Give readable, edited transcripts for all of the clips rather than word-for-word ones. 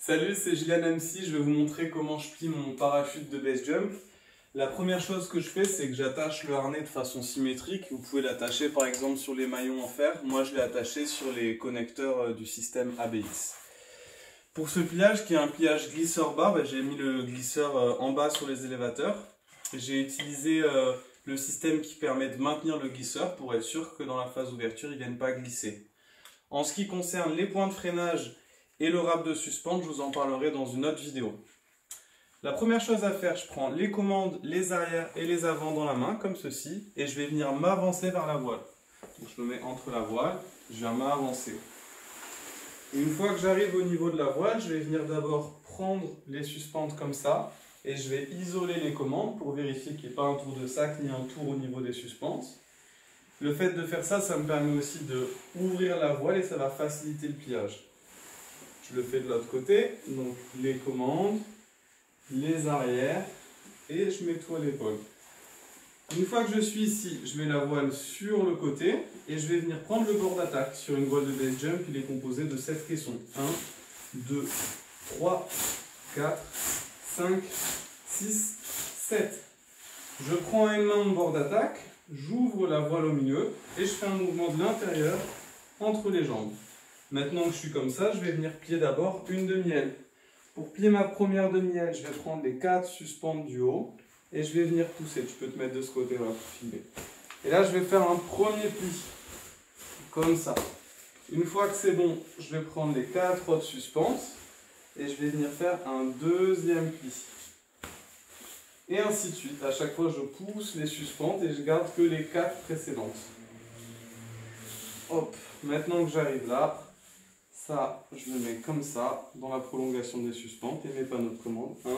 Salut, c'est Julien MC, je vais vous montrer comment je plie mon parachute de base jump. La première chose que je fais, c'est que j'attache le harnais de façon symétrique. Vous pouvez l'attacher par exemple sur les maillons en fer. Moi, je l'ai attaché sur les connecteurs du système ABX. Pour ce pliage, qui est un pliage glisseur-bas, j'ai mis le glisseur en bas sur les élévateurs. J'ai utilisé le système qui permet de maintenir le glisseur pour être sûr que dans la phase d'ouverture, il ne vienne pas glisser. En ce qui concerne les points de freinage et le râpe de suspente, je vous en parlerai dans une autre vidéo. La première chose à faire, je prends les commandes, les arrières et les avants dans la main, comme ceci, et je vais venir m'avancer vers la voile. Donc je me mets entre la voile, je viens m'avancer. Une fois que j'arrive au niveau de la voile, je vais venir d'abord prendre les suspentes comme ça, et je vais isoler les commandes pour vérifier qu'il n'y ait pas un tour de sac ni un tour au niveau des suspentes. Le fait de faire ça, ça me permet aussi d'ouvrir la voile et ça va faciliter le pliage. Je le fais de l'autre côté, donc les commandes, les arrières, et je mets tout à l'épaule. Une fois que je suis ici, je mets la voile sur le côté, et je vais venir prendre le bord d'attaque. Sur une voile de base jump, il est composé de 7 caissons. 1, 2, 3, 4, 5, 6, 7. Je prends à une main mon bord d'attaque, j'ouvre la voile au milieu, et je fais un mouvement de l'intérieur entre les jambes. Maintenant que je suis comme ça, je vais venir plier d'abord une demi-aile. Pour plier ma première demi-aile, je vais prendre les 4 suspentes du haut et je vais venir pousser. Tu peux te mettre de ce côté-là pour filmer. Et là, je vais faire un premier pli, comme ça. Une fois que c'est bon, je vais prendre les 4 autres suspentes et je vais venir faire un deuxième pli. Et ainsi de suite. À chaque fois, je pousse les suspentes et je garde que les 4 précédentes. Hop, maintenant que j'arrive là, ça, je le mets comme ça, dans la prolongation des suspentes, et mes panneaux de commande. 1,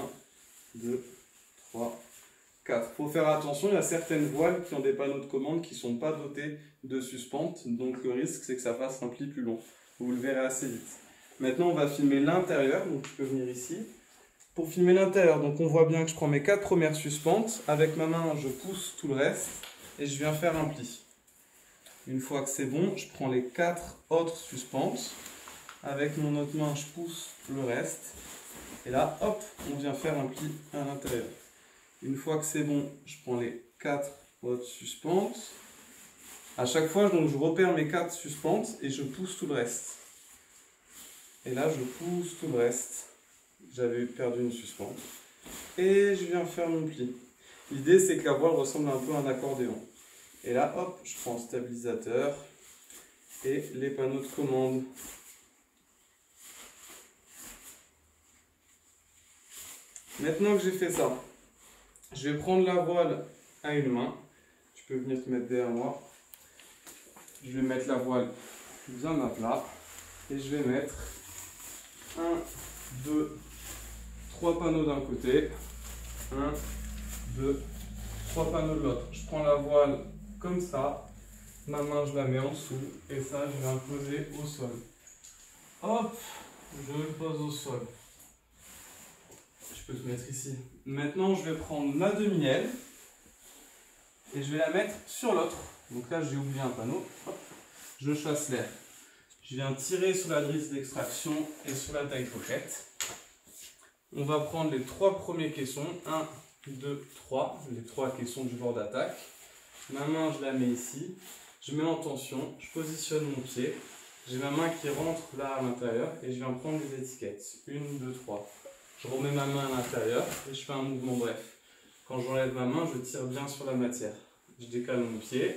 2, 3, 4. Il faut faire attention, il y a certaines voiles qui ont des panneaux de commande qui ne sont pas dotés de suspentes, donc le risque c'est que ça fasse un pli plus long. Vous le verrez assez vite. Maintenant, on va filmer l'intérieur, donc tu peux venir ici. Pour filmer l'intérieur, donc on voit bien que je prends mes 4 premières suspentes, avec ma main, je pousse tout le reste, et je viens faire un pli. Une fois que c'est bon, je prends les 4 autres suspentes. Avec mon autre main, je pousse le reste. Et là, hop, on vient faire un pli à l'intérieur. Une fois que c'est bon, je prends les 4 autres suspentes. À chaque fois, donc, je repère mes 4 suspentes et je pousse tout le reste. Et là, je pousse tout le reste. J'avais perdu une suspente. Et je viens faire mon pli. L'idée, c'est que la voile ressemble un peu à un accordéon. Et là, hop, je prends le stabilisateur et les panneaux de commande. Maintenant que j'ai fait ça, je vais prendre la voile à une main. Tu peux venir te mettre derrière moi. Je vais mettre la voile bien à plat. Et je vais mettre 1, 2, 3 panneaux d'un côté. 1, 2, 3 panneaux de l'autre. Je prends la voile comme ça. Ma main, je la mets en dessous. Et ça, je vais la poser au sol. Hop, je le pose au sol. Je peux te mettre ici. Maintenant, je vais prendre ma demi-aile et je vais la mettre sur l'autre. Donc là, j'ai oublié un panneau. Hop, je chasse l'air. Je viens tirer sur la drisse d'extraction et sur la taille pocket. On va prendre les 3 premiers caissons. 1, 2, 3. Les 3 caissons du bord d'attaque. Ma main, je la mets ici. Je mets en tension. Je positionne mon pied. J'ai ma main qui rentre là à l'intérieur et je viens prendre les étiquettes. 1, 2, 3. Je remets ma main à l'intérieur et je fais un mouvement bref. Quand j'enlève ma main, je tire bien sur la matière. Je décale mon pied,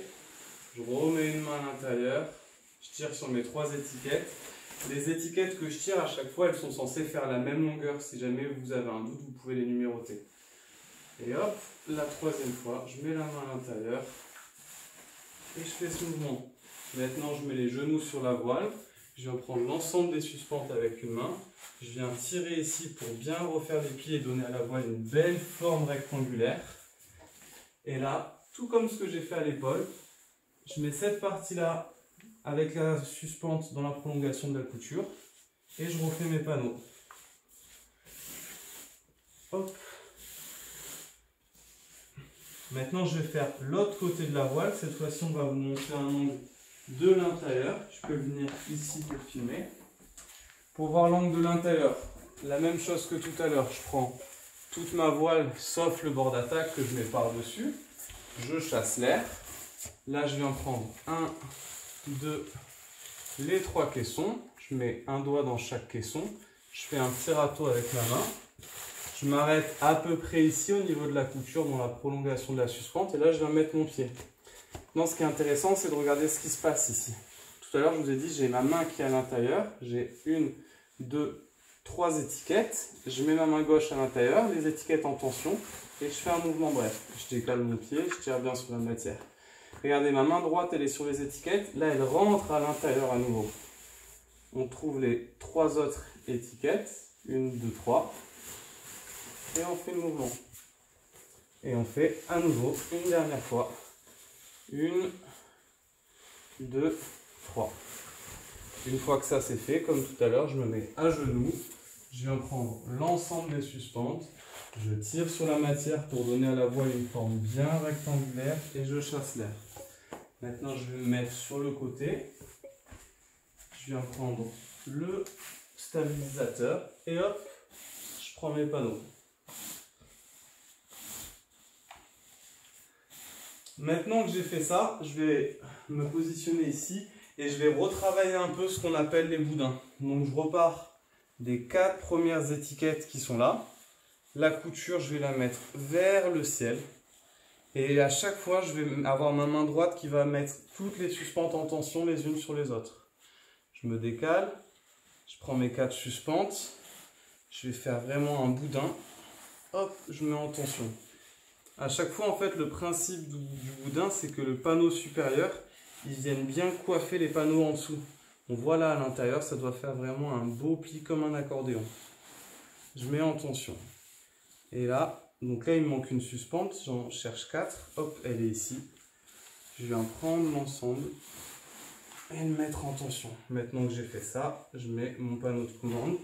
je remets une main à l'intérieur, je tire sur mes 3 étiquettes. Les étiquettes que je tire à chaque fois, elles sont censées faire la même longueur. Si jamais vous avez un doute, vous pouvez les numéroter. Et hop, la 3e fois, je mets la main à l'intérieur et je fais ce mouvement. Maintenant, je mets les genoux sur la voile. Je viens prendre l'ensemble des suspentes avec une main. Je viens tirer ici pour bien refaire les plis et donner à la voile une belle forme rectangulaire. Et là, tout comme ce que j'ai fait à l'épaule, je mets cette partie-là avec la suspente dans la prolongation de la couture. Et je refais mes panneaux. Hop. Maintenant, je vais faire l'autre côté de la voile. Cette fois-ci, on va vous montrer un angle de l'intérieur. Je peux venir ici pour filmer. Pour voir l'angle de l'intérieur, la même chose que tout à l'heure, je prends toute ma voile sauf le bord d'attaque que je mets par-dessus. Je chasse l'air. Là, je viens prendre 1, 2, les 3 caissons. Je mets un doigt dans chaque caisson. Je fais un petit râteau avec ma main. Je m'arrête à peu près ici au niveau de la couture dans la prolongation de la suspente. Et là, je viens mettre mon pied. Maintenant, ce qui est intéressant, c'est de regarder ce qui se passe ici. Tout à l'heure, je vous ai dit, j'ai ma main qui est à l'intérieur. J'ai 1, 2, 3 étiquettes. Je mets ma main gauche à l'intérieur, les étiquettes en tension. Et je fais un mouvement bref. Je décale mon pied, je tire bien sur la matière. Regardez, ma main droite, elle est sur les étiquettes. Là, elle rentre à l'intérieur à nouveau. On trouve les 3 autres étiquettes. 1, 2, 3. Et on fait le mouvement. Et on fait à nouveau une dernière fois. 1, 2, 3. Une fois que ça c'est fait, comme tout à l'heure, je me mets à genoux. Je viens prendre l'ensemble des suspentes. Je tire sur la matière pour donner à la voile une forme bien rectangulaire et je chasse l'air. Maintenant, je vais me mettre sur le côté. Je viens prendre le stabilisateur et hop, je prends mes panneaux. Maintenant que j'ai fait ça, je vais me positionner ici et je vais retravailler un peu ce qu'on appelle les boudins. Donc je repars des 4 premières étiquettes qui sont là. La couture, je vais la mettre vers le ciel. Et à chaque fois, je vais avoir ma main droite qui va mettre toutes les suspentes en tension les unes sur les autres. Je me décale, je prends mes 4 suspentes, je vais faire vraiment un boudin. Hop, je mets en tension. À chaque fois, en fait, le principe du boudin, c'est que le panneau supérieur, ils viennent bien coiffer les panneaux en dessous. On voit là à l'intérieur, ça doit faire vraiment un beau pli comme un accordéon. Je mets en tension. Et là, donc là, il me manque une suspente, j'en cherche 4. Hop, elle est ici. Je viens prendre l'ensemble et le mettre en tension. Maintenant que j'ai fait ça, je mets mon panneau de commande.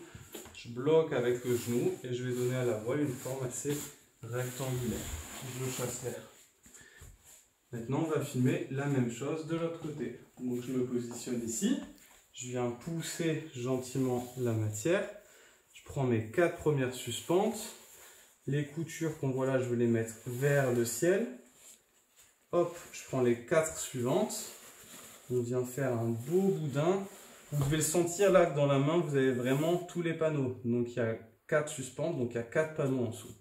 Je bloque avec le genou et je vais donner à la voile une forme assez rectangulaire. Je chasse l'air. Maintenant, on va filmer la même chose de l'autre côté. Donc, je me positionne ici. Je viens pousser gentiment la matière. Je prends mes 4 premières suspentes. Les coutures qu'on voit là, je vais les mettre vers le ciel. Hop, je prends les 4 suivantes. On vient faire un beau boudin. Vous devez le sentir là que dans la main, vous avez vraiment tous les panneaux. Donc, il y a 4 suspentes, donc il y a 4 panneaux en dessous.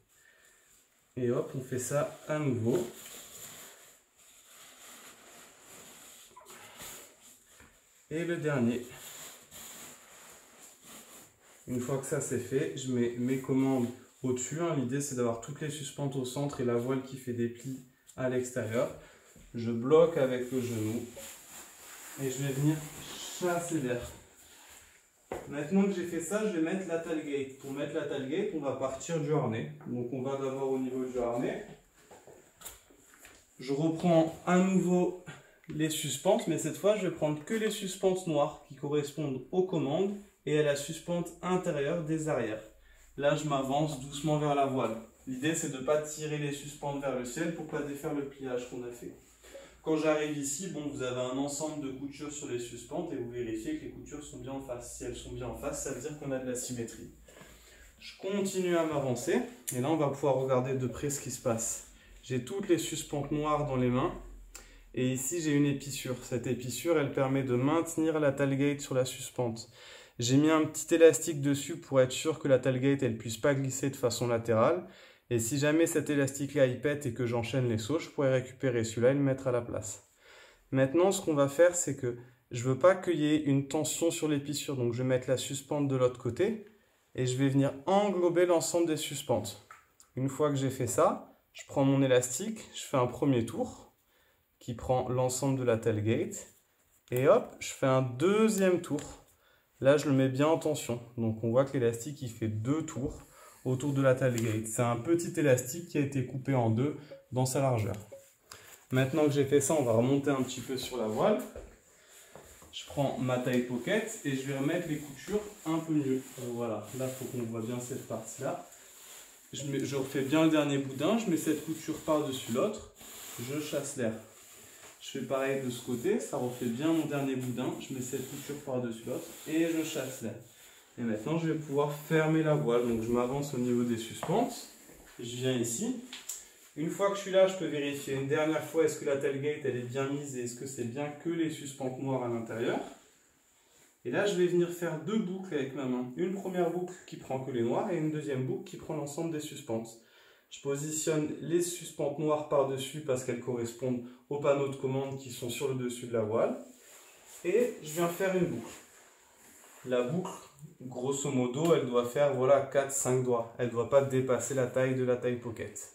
Et hop, on fait ça à nouveau. Et le dernier. Une fois que ça c'est fait, je mets mes commandes au-dessus. L'idée c'est d'avoir toutes les suspentes au centre et la voile qui fait des plis à l'extérieur. Je bloque avec le genou et je vais venir chasser l'air. Maintenant que j'ai fait ça, je vais mettre la tailgate. Pour mettre la tailgate, on va partir du harnais. Donc on va d'abord au niveau du harnais. Je reprends à nouveau les suspentes, mais cette fois je vais prendre que les suspentes noires qui correspondent aux commandes et à la suspente intérieure des arrières. Là je m'avance doucement vers la voile. L'idée c'est de ne pas tirer les suspentes vers le ciel pour ne pas défaire le pliage qu'on a fait. Quand j'arrive ici, bon, vous avez un ensemble de coutures sur les suspentes et vous vérifiez que les coutures sont bien en face. Si elles sont bien en face, ça veut dire qu'on a de la symétrie. Je continue à m'avancer et là on va pouvoir regarder de près ce qui se passe. J'ai toutes les suspentes noires dans les mains et ici j'ai une épissure. Cette épissure, elle permet de maintenir la tailgate sur la suspente. J'ai mis un petit élastique dessus pour être sûr que la tailgate elle puisse pas glisser de façon latérale. Et si jamais cet élastique-là il pète et que j'enchaîne les sauts, je pourrais récupérer celui-là et le mettre à la place. Maintenant, ce qu'on va faire, c'est que je ne veux pas qu'il y ait une tension sur l'épissure. Donc, je vais mettre la suspente de l'autre côté et je vais venir englober l'ensemble des suspentes. Une fois que j'ai fait ça, je prends mon élastique, je fais un premier tour qui prend l'ensemble de la tailgate. Et hop, je fais un deuxième tour. Là, je le mets bien en tension. Donc, on voit que l'élastique, il fait 2 tours autour de la tailgate. C'est un petit élastique qui a été coupé en 2 dans sa largeur. Maintenant que j'ai fait ça, on va remonter un petit peu sur la voile. Je prends ma taille pocket et je vais remettre les coutures un peu mieux. Voilà, là il faut qu'on voit bien cette partie-là. Je refais bien le dernier boudin, je mets cette couture par-dessus l'autre, je chasse l'air. Je fais pareil de ce côté, ça refait bien mon dernier boudin, je mets cette couture par-dessus l'autre et je chasse l'air. Et maintenant, je vais pouvoir fermer la voile. Donc, je m'avance au niveau des suspentes. Je viens ici. Une fois que je suis là, je peux vérifier une dernière fois est-ce que la tailgate elle est bien mise et est-ce que c'est bien que les suspentes noires à l'intérieur. Et là, je vais venir faire deux boucles avec ma main. Une première boucle qui prend que les noirs et une deuxième boucle qui prend l'ensemble des suspentes. Je positionne les suspentes noires par-dessus parce qu'elles correspondent aux panneaux de commande qui sont sur le dessus de la voile. Et je viens faire une boucle. La boucle, grosso modo, elle doit faire voilà, 4-5 doigts. Elle ne doit pas dépasser la taille de la taille pocket.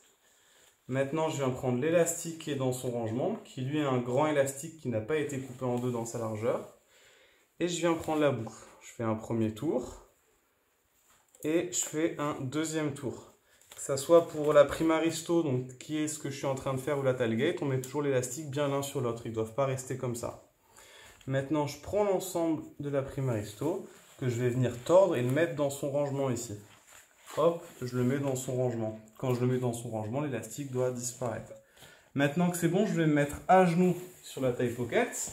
Maintenant, je viens prendre l'élastique qui est dans son rangement, qui lui est un grand élastique qui n'a pas été coupé en deux dans sa largeur. Et je viens prendre la boucle. Je fais un premier tour et je fais un deuxième tour. Que ce soit pour la Primaristo, donc qui est ce que je suis en train de faire, ou la tailgate, on met toujours l'élastique bien l'un sur l'autre. Ils ne doivent pas rester comme ça. Maintenant, je prends l'ensemble de la Primaristo que je vais venir tordre et le mettre dans son rangement ici. Hop, je le mets dans son rangement. Quand je le mets dans son rangement, l'élastique doit disparaître. Maintenant que c'est bon, je vais me mettre à genoux sur la taille pocket.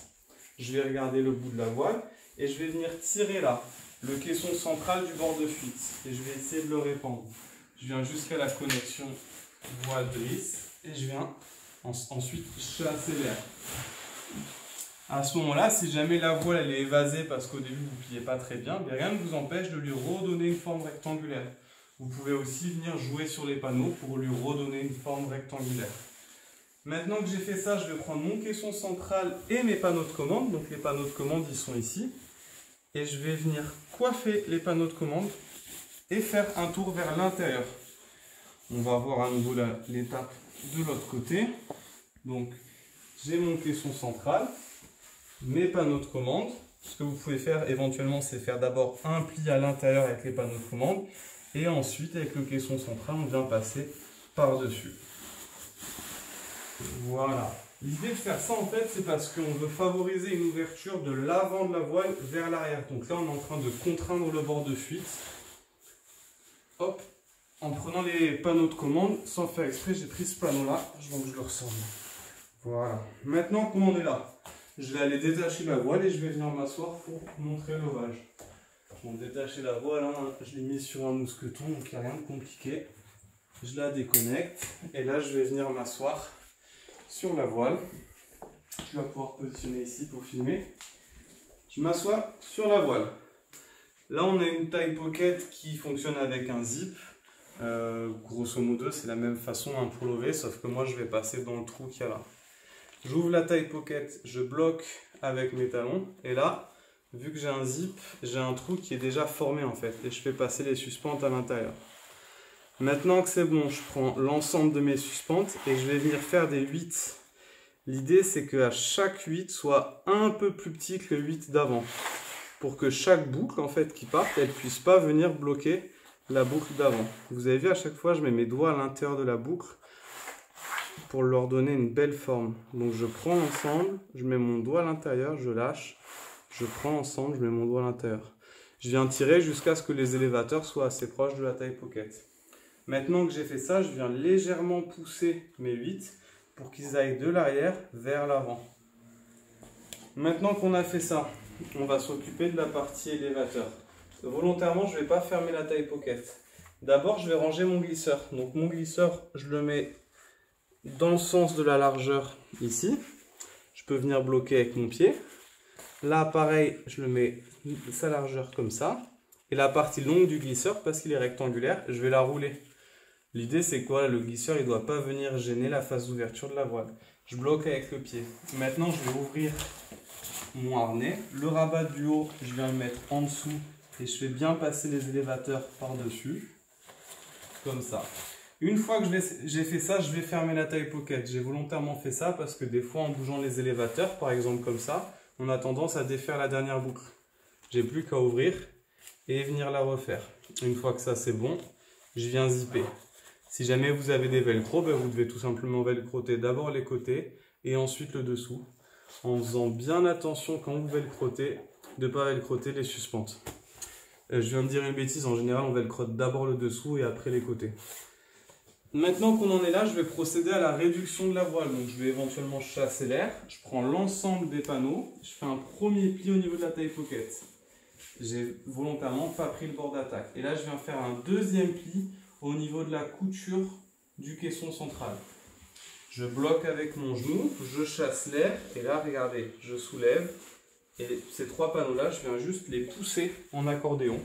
Je vais regarder le bout de la voile et je vais venir tirer là, le caisson central du bord de fuite. Et je vais essayer de le répandre. Je viens jusqu'à la connexion voile-drisse et je viens ensuite chasser l'air. À ce moment-là, si jamais la voile elle est évasée parce qu'au début vous ne pliez pas très bien, rien ne vous empêche de lui redonner une forme rectangulaire. Vous pouvez aussi venir jouer sur les panneaux pour lui redonner une forme rectangulaire. Maintenant que j'ai fait ça, je vais prendre mon caisson central et mes panneaux de commande. Donc les panneaux de commande, ils sont ici. Et je vais venir coiffer les panneaux de commande et faire un tour vers l'intérieur. On va voir à nouveau l'étape de l'autre côté. Donc j'ai mon caisson central, mes panneaux de commande. Ce que vous pouvez faire éventuellement, c'est faire d'abord un pli à l'intérieur avec les panneaux de commande. Et ensuite, avec le caisson central, on vient passer par-dessus. Voilà. L'idée de faire ça, en fait, c'est parce qu'on veut favoriser une ouverture de l'avant de la voile vers l'arrière. Donc là, on est en train de contraindre le bord de fuite. Hop, en prenant les panneaux de commande, sans faire exprès, j'ai pris ce panneau-là, donc je le ressors. Voilà. Maintenant qu'on en est là, je vais aller détacher la voile et je vais venir m'asseoir pour montrer l'ovage. Bon, détacher la voile, hein, je l'ai mis sur un mousqueton, donc il n'y a rien de compliqué. Je la déconnecte et là je vais venir m'asseoir sur la voile. Je vais pouvoir positionner ici pour filmer. Je m'assois sur la voile. Là on a une taille pocket qui fonctionne avec un zip. Grosso modo c'est la même façon hein, pour l'OV, sauf que moi je vais passer dans le trou qu'il y a là. J'ouvre la taille pocket, je bloque avec mes talons et là, vu que j'ai un zip, j'ai un trou qui est déjà formé en fait et je fais passer les suspentes à l'intérieur. Maintenant que c'est bon, je prends l'ensemble de mes suspentes et je vais venir faire des 8. L'idée c'est qu'à chaque 8 soit un peu plus petit que le 8 d'avant. Pour que chaque boucle en fait qui parte, elle ne puisse pas venir bloquer la boucle d'avant. Vous avez vu à chaque fois, je mets mes doigts à l'intérieur de la boucle pour leur donner une belle forme. Donc je prends l'ensemble, je mets mon doigt à l'intérieur, je lâche, je prends l'ensemble, je mets mon doigt à l'intérieur. Je viens tirer jusqu'à ce que les élévateurs soient assez proches de la taille pocket. Maintenant que j'ai fait ça, je viens légèrement pousser mes 8 pour qu'ils aillent de l'arrière vers l'avant. Maintenant qu'on a fait ça, on va s'occuper de la partie élévateur. Volontairement, je ne vais pas fermer la taille pocket. D'abord, je vais ranger mon glisseur. Donc mon glisseur, je le mets dans le sens de la largeur ici. Je peux venir bloquer avec mon pied. Là, pareil, je le mets sa largeur comme ça. Et la partie longue du glisseur, parce qu'il est rectangulaire, je vais la rouler. L'idée, c'est quoi? Le glisseur, il ne doit pas venir gêner la phase d'ouverture de la voile. Je bloque avec le pied. Maintenant, je vais ouvrir mon harnais. Le rabat du haut, je viens le mettre en dessous. Et je fais bien passer les élévateurs par-dessus. Comme ça. Une fois que j'ai fait ça, je vais fermer la taille pocket. J'ai volontairement fait ça parce que des fois, en bougeant les élévateurs, par exemple comme ça, on a tendance à défaire la dernière boucle. J'ai plus qu'à ouvrir et venir la refaire. Une fois que ça c'est bon, je viens zipper. Si jamais vous avez des velcro, ben vous devez tout simplement velcroter d'abord les côtés et ensuite le dessous. En faisant bien attention quand vous velcrotez, de ne pas velcroter les suspentes. Je viens de dire une bêtise, en général on velcrote d'abord le dessous et après les côtés. Maintenant qu'on en est là, je vais procéder à la réduction de la voile. Donc je vais éventuellement chasser l'air. Je prends l'ensemble des panneaux. Je fais un premier pli au niveau de la taille pocket. j'ai volontairement pas pris le bord d'attaque. Et là, je viens faire un deuxième pli au niveau de la couture du caisson central. Je bloque avec mon genou, je chasse l'air, et là, regardez, je soulève. Et ces 3 panneaux-là, je viens juste les pousser en accordéon.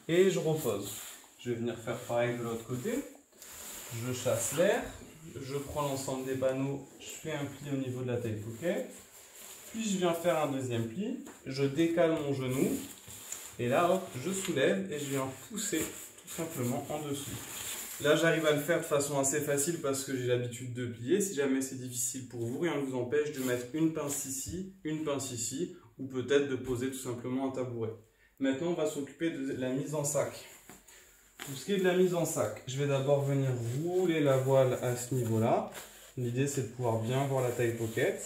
Et je repose. Je vais venir faire pareil de l'autre côté. Je chasse l'air, je prends l'ensemble des panneaux, je fais un pli au niveau de la taille pocket. Puis je viens faire un deuxième pli, je décale mon genou. Et là, hop, je soulève et je viens pousser tout simplement en dessous. Là, j'arrive à le faire de façon assez facile parce que j'ai l'habitude de plier. Si jamais c'est difficile pour vous, rien ne vous empêche de mettre une pince ici, ou peut-être de poser tout simplement un tabouret. Maintenant, on va s'occuper de la mise en sac. Pour ce qui est de la mise en sac, je vais d'abord venir rouler la voile à ce niveau-là. L'idée, c'est de pouvoir bien voir la taille pocket.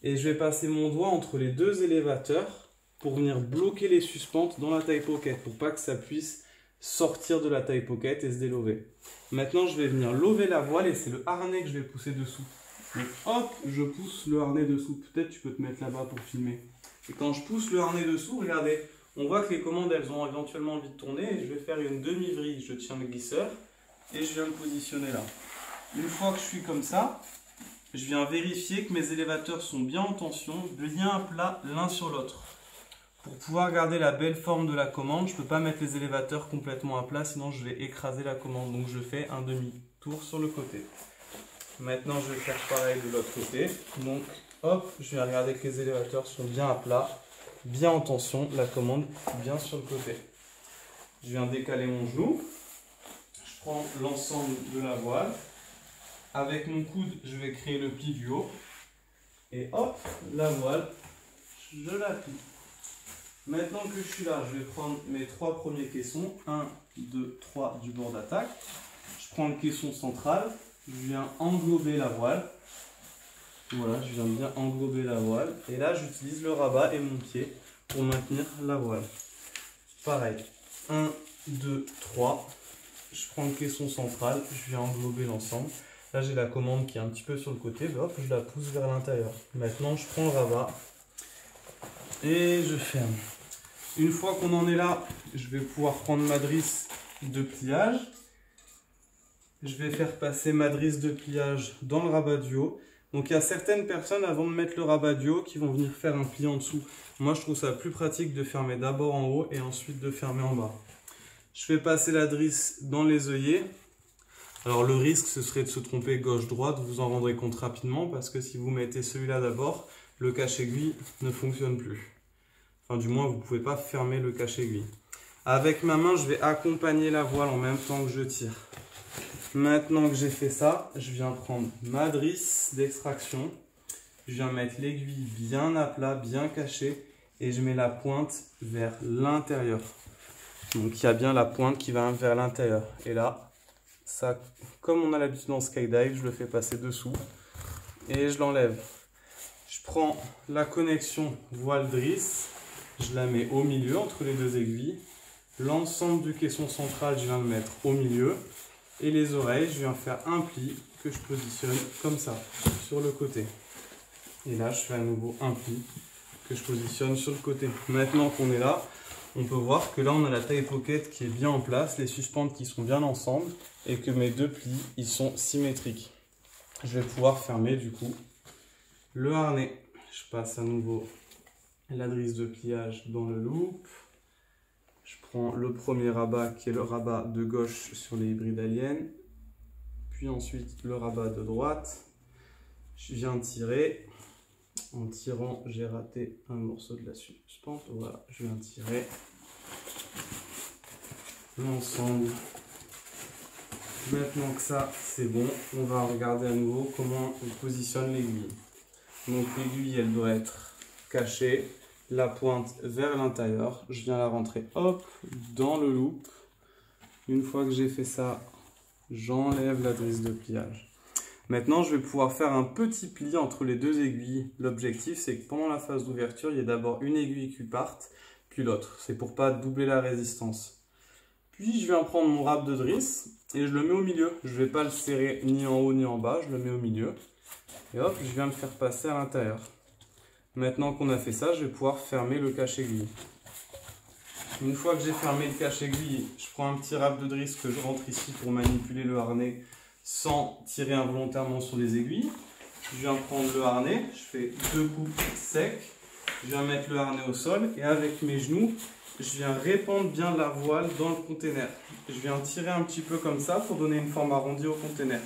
Et je vais passer mon doigt entre les 2 élévateurs pour venir bloquer les suspentes dans la taille pocket, pour pas que ça puisse sortir de la taille pocket et se délover. Maintenant, je vais venir lever la voile et c'est le harnais que je vais pousser dessous. Donc hop, je pousse le harnais dessous. Peut-être tu peux te mettre là-bas pour filmer. Et quand je pousse le harnais dessous, regardez, on voit que les commandes, elles ont éventuellement envie de tourner. Et je vais faire une demi-vrille. Je tiens le glisseur et je viens le positionner là. Une fois que je suis comme ça, je viens vérifier que mes élévateurs sont bien en tension, bien à plat l'un sur l'autre. Pour pouvoir garder la belle forme de la commande, je ne peux pas mettre les élévateurs complètement à plat, sinon je vais écraser la commande. Donc je fais un demi-tour sur le côté. Maintenant, je vais faire pareil de l'autre côté. Donc, hop, je vais regarder que les élévateurs sont bien à plat, bien en tension, la commande bien sur le côté. Je viens décaler mon genou. Je prends l'ensemble de la voile. Avec mon coude, je vais créer le pli du haut. Et hop, la voile, je la plie. Maintenant que je suis là, je vais prendre mes 3 premiers caissons. 1, 2, 3 du bord d'attaque. Je prends le caisson central. Je viens englober la voile. Voilà, je viens bien englober la voile. Et là, j'utilise le rabat et mon pied pour maintenir la voile. Pareil. 1, 2, 3. Je prends le caisson central. Je viens englober l'ensemble. Là, j'ai la commande qui est un petit peu sur le côté. Ben, hop, je la pousse vers l'intérieur. Maintenant, je prends le rabat et je ferme. Une fois qu'on en est là, je vais pouvoir prendre ma drisse de pliage. Je vais faire passer ma drisse de pliage dans le rabat du haut. Donc, il y a certaines personnes, avant de mettre le rabat du haut, qui vont venir faire un pli en dessous. Moi, je trouve ça plus pratique de fermer d'abord en haut et ensuite de fermer en bas. Je fais passer la drisse dans les œillets. Alors, le risque, ce serait de se tromper gauche-droite. Vous en rendrez compte rapidement parce que si vous mettez celui-là d'abord, le cache-aiguille ne fonctionne plus. Enfin, du moins, vous ne pouvez pas fermer le cache-aiguille. Avec ma main, je vais accompagner la voile en même temps que je tire. Maintenant que j'ai fait ça, je viens prendre ma drisse d'extraction. Je viens mettre l'aiguille bien à plat, bien cachée. Et je mets la pointe vers l'intérieur. Donc, il y a bien la pointe qui va vers l'intérieur. Et là, ça, comme on a l'habitude en skydive, je le fais passer dessous. Et je l'enlève. Je prends la connexion voile-drisse. Je la mets au milieu, entre les 2 aiguilles. L'ensemble du caisson central, je viens le mettre au milieu. Et les oreilles, je viens faire un pli que je positionne comme ça, sur le côté. Et là, je fais à nouveau un pli que je positionne sur le côté. Maintenant qu'on est là, on peut voir que là, on a la taille pocket qui est bien en place, les suspentes qui sont bien ensemble, et que mes 2 plis, ils sont symétriques. Je vais pouvoir fermer du coup le harnais. Je passe à nouveau la drisse de pliage dans le loop. Je prends le premier rabat qui est le rabat de gauche sur les hybrides aliens. Puis ensuite le rabat de droite. Je viens tirer. En tirant, j'ai raté un morceau de la suspente. Voilà, je viens tirer l'ensemble. Maintenant que ça c'est bon, on va regarder à nouveau comment on positionne l'aiguille. Donc l'aiguille, elle doit être cachée. La pointe vers l'intérieur, je viens la rentrer hop dans le loop. Une fois que j'ai fait ça, j'enlève la drisse de pliage. Maintenant, je vais pouvoir faire un petit pli entre les 2 aiguilles. L'objectif, c'est que pendant la phase d'ouverture, il y ait d'abord une aiguille qui parte, puis l'autre. C'est pour pas doubler la résistance. Puis, je viens prendre mon râpe de drisse et je le mets au milieu. Je ne vais pas le serrer ni en haut ni en bas, je le mets au milieu. Et hop, je viens le faire passer à l'intérieur. Maintenant qu'on a fait ça, je vais pouvoir fermer le cache-aiguille. Une fois que j'ai fermé le cache-aiguille, je prends un petit râpe de drisse que je rentre ici pour manipuler le harnais sans tirer involontairement sur les aiguilles. Je viens prendre le harnais, je fais 2 coups secs, je viens mettre le harnais au sol et avec mes genoux, je viens répandre bien la voile dans le container. Je viens tirer un petit peu comme ça pour donner une forme arrondie au container.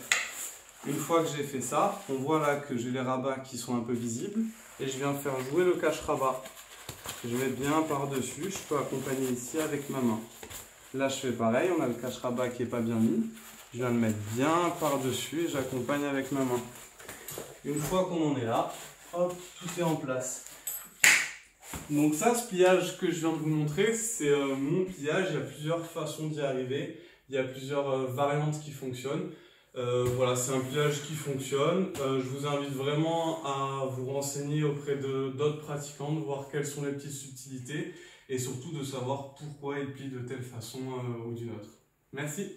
Une fois que j'ai fait ça, on voit là que j'ai les rabats qui sont un peu visibles et je viens faire jouer le cache-rabat. Je mets bien par-dessus, je peux accompagner ici avec ma main. Là je fais pareil, on a le cache-rabat qui n'est pas bien mis. Je viens le mettre bien par-dessus et j'accompagne avec ma main. Une fois qu'on en est là, hop, tout est en place. Donc ça, ce pliage que je viens de vous montrer, c'est mon pliage. Il y a plusieurs façons d'y arriver. Il y a plusieurs variantes qui fonctionnent. Voilà, c'est un pliage qui fonctionne. Je vous invite vraiment à vous renseigner auprès d'autres pratiquants, de voir quelles sont les petites subtilités et surtout de savoir pourquoi ils plient de telle façon ou d'une autre. Merci.